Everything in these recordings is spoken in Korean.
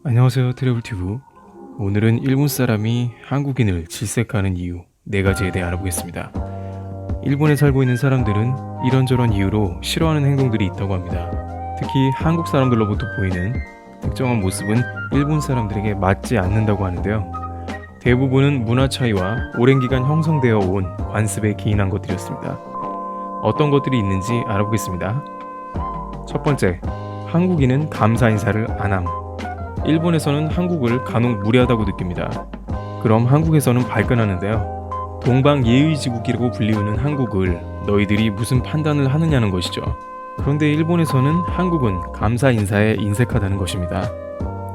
안녕하세요, 트래블튜브. 오늘은 일본 사람이 한국인을 질색하는 이유 4가지에 대해 알아보겠습니다. 일본에 살고 있는 사람들은 이런저런 이유로 싫어하는 행동들이 있다고 합니다. 특히 한국 사람들로부터 보이는 특정한 모습은 일본 사람들에게 맞지 않는다고 하는데요. 대부분은 문화 차이와 오랜 기간 형성되어 온 관습에 기인한 것들이었습니다. 어떤 것들이 있는지 알아보겠습니다. 첫 번째, 한국인은 감사 인사를 안 함. 일본에서는 한국을 간혹 무례하다고 느낍니다. 그럼 한국에서는 발끈하는데요. 동방예의지국이라고 불리우는 한국을 너희들이 무슨 판단을 하느냐는 것이죠. 그런데 일본에서는 한국은 감사 인사에 인색하다는 것입니다.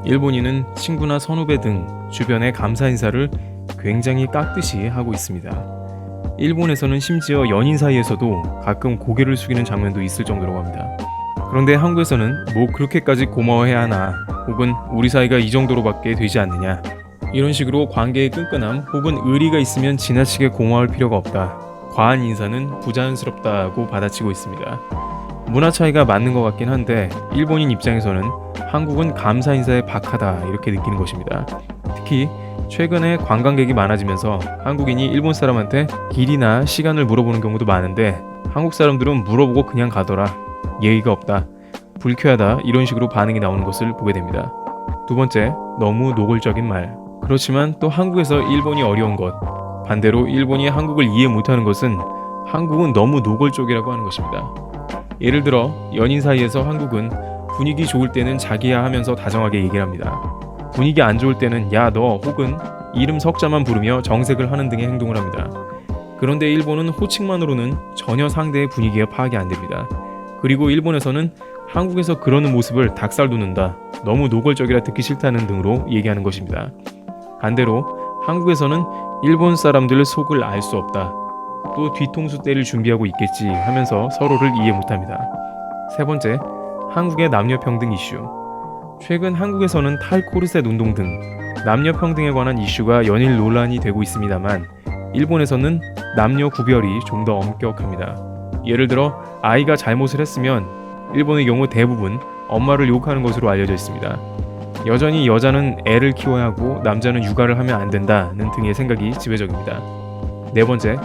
일본인은 친구나 선후배 등 주변의 감사 인사를 굉장히 깍듯이 하고 있습니다. 일본에서는 심지어 연인 사이에서도 가끔 고개를 숙이는 장면도 있을 정도라고 합니다. 그런데 한국에서는 뭐 그렇게까지 고마워해야 하나, 혹은 우리 사이가 이 정도로밖에 되지 않느냐, 이런 식으로 관계의 끈끈함 혹은 의리가 있으면 지나치게 고마울 필요가 없다, 과한 인사는 부자연스럽다고 받아치고 있습니다. 문화 차이가 맞는 것 같긴 한데 일본인 입장에서는 한국은 감사 인사에 박하다 이렇게 느끼는 것입니다. 특히 최근에 관광객이 많아지면서 한국인이 일본 사람한테 길이나 시간을 물어보는 경우도 많은데 한국 사람들은 물어보고 그냥 가더라, 예의가 없다, 불쾌하다, 이런 식으로 반응이 나오는 것을 보게 됩니다. 두 번째, 너무 노골적인 말. 그렇지만 또 한국에서 일본이 어려운 것, 반대로 일본이 한국을 이해 못하는 것은 한국은 너무 노골적이라고 하는 것입니다. 예를 들어 연인 사이에서 한국은 분위기 좋을 때는 자기야 하면서 다정하게 얘기를 합니다. 분위기 안 좋을 때는 야 너 혹은 이름 석자만 부르며 정색을 하는 등의 행동을 합니다. 그런데 일본은 호칭만으로는 전혀 상대의 분위기가 파악이 안 됩니다. 그리고 일본에서는 한국에서 그러는 모습을 닭살 돋는다, 너무 노골적이라 듣기 싫다는 등으로 얘기하는 것입니다. 반대로 한국에서는 일본 사람들 속을 알 수 없다, 또 뒤통수 때릴 준비하고 있겠지 하면서 서로를 이해 못합니다. 세 번째, 한국의 남녀평등 이슈. 최근 한국에서는 탈코르셋 운동 등 남녀평등에 관한 이슈가 연일 논란이 되고 있습니다만 일본에서는 남녀 구별이 좀 더 엄격합니다. 예를 들어 아이가 잘못을 했으면 일본의 경우 대부분 엄마를 욕하는 것으로 알려져 있습니다. 여전히 여자는 애를 키워야 하고 남자는 육아를 하면 안 된다는 등의 생각이 지배적입니다. 네 번째,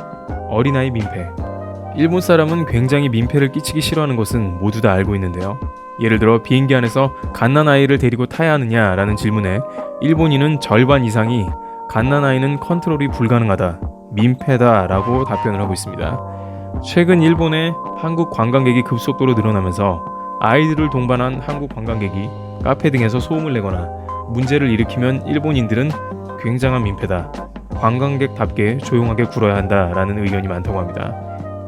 어린아이 민폐. 일본 사람은 굉장히 민폐를 끼치기 싫어하는 것은 모두 다 알고 있는데요. 예를 들어 비행기 안에서 갓난아이를 데리고 타야 하느냐라는 질문에 일본인은 절반 이상이 갓난아이는 컨트롤이 불가능하다, 민폐다 라고 답변을 하고 있습니다. 최근 일본에 한국 관광객이 급속도로 늘어나면서 아이들을 동반한 한국 관광객이 카페 등에서 소음을 내거나 문제를 일으키면 일본인들은 굉장한 민폐다, 관광객답게 조용하게 굴어야 한다라는 의견이 많다고 합니다.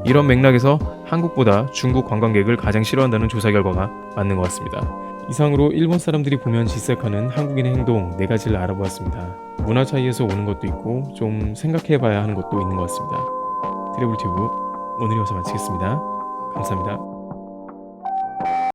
이런 맥락에서 한국보다 중국 관광객을 가장 싫어한다는 조사 결과가 맞는 것 같습니다. 이상으로 일본 사람들이 보면 질색하는 한국인의 행동 4가지를 알아보았습니다. 문화 차이에서 오는 것도 있고 좀 생각해봐야 하는 것도 있는 것 같습니다. 트래블튜브 오늘 여기서 마치겠습니다. 감사합니다.